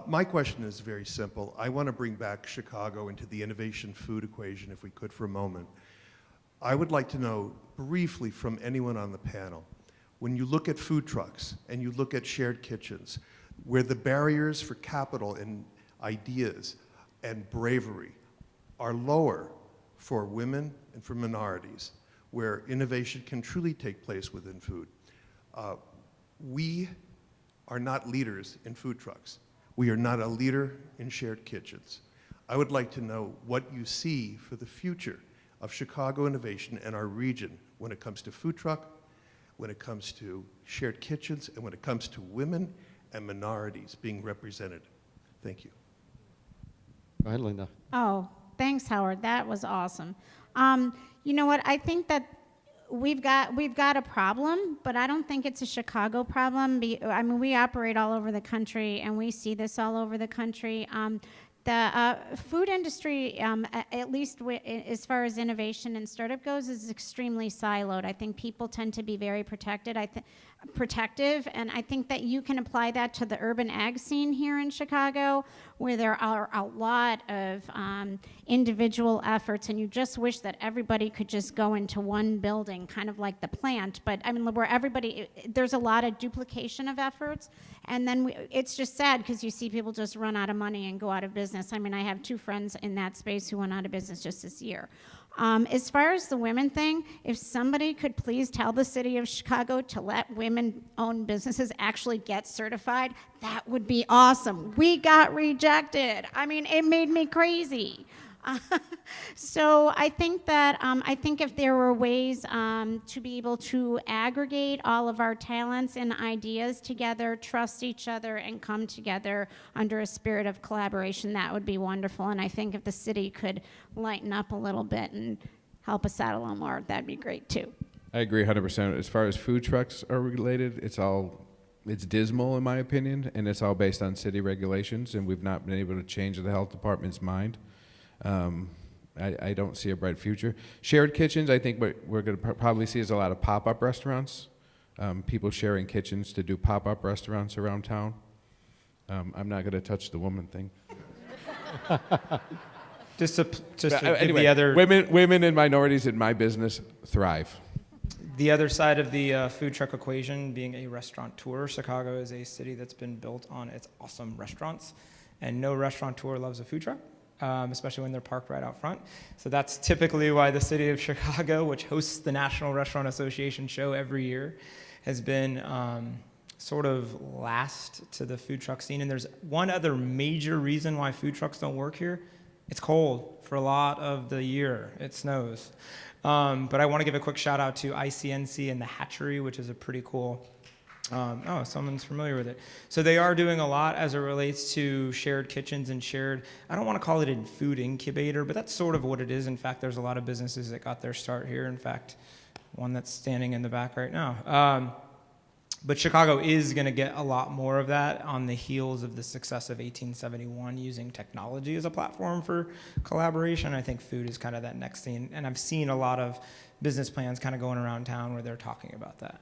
My question is very simple. I want to bring back Chicago into the innovation food equation, if we could, for a moment. I would like to know briefly from anyone on the panel, when you look at food trucks and you look at shared kitchens, where the barriers for capital and ideas and bravery are lower for women and for minorities, where innovation can truly take place within food. We are not leaders in food trucks. We are not a leader in shared kitchens. I would like to know what you see for the future of Chicago innovation and our region when it comes to food truck, when it comes to shared kitchens, and when it comes to women and minorities being represented. Thank you. Go ahead, Linda. Oh, thanks, Howard. That was awesome. You know what? I think that we've got a problem, but I don't think it's a Chicago problem. I mean, we operate all over the country, and we see this all over the country. The food industry, at least as far as innovation and startup goes, is extremely siloed. I think people tend to be very protective, and I think that you can apply that to the urban ag scene here in Chicago, where there are a lot of individual efforts, and you just wish that everybody could just go into one building, kind of like the plant. But I mean, where there's a lot of duplication of efforts, and then it's just sad because you see people just run out of money and go out of business. I mean, I have 2 friends in that space who went out of business just this year. As far as the women thing, if somebody could please tell the city of Chicago to let women-owned businesses actually get certified, that would be awesome. We got rejected. I mean, it made me crazy. So I think that if there were ways to be able to aggregate all of our talents and ideas together, trust each other, and come together under a spirit of collaboration, that would be wonderful. And I think if the city could lighten up a little bit and help us out a little more, that'd be great too. I agree 100%. As far as food trucks are related, it's dismal in my opinion, and it's all based on city regulations, and we've not been able to change the health department's mind. I don't see a bright future. Shared kitchens, I think what we're going to probably see is a lot of pop-up restaurants, people sharing kitchens to do pop-up restaurants around town. I'm not going to touch the woman thing. Just to Anyway, give the other women and minorities in my business thrive. The other side of the food truck equation, being a restaurateur, Chicago is a city that's been built on its awesome restaurants, and no restaurateur loves a food truck. Especially when they're parked right out front. So that's typically why the city of Chicago, which hosts the National Restaurant Association show every year, has been sort of last to the food truck scene. And there's one other major reason why food trucks don't work here. It's cold for a lot of the year. It snows. But I want to give a quick shout out to ICNC and the Hatchery, which is a pretty cool someone's familiar with it. So they are doing a lot as it relates to shared kitchens and I don't want to call it a food incubator, but that's sort of what it is. In fact, there's a lot of businesses that got their start here. In fact, one that's standing in the back right now. But Chicago is going to get a lot more of that on the heels of the success of 1871, using technology as a platform for collaboration. I think food is kind of that next thing. And I've seen a lot of business plans kind of going around town where they're talking about that.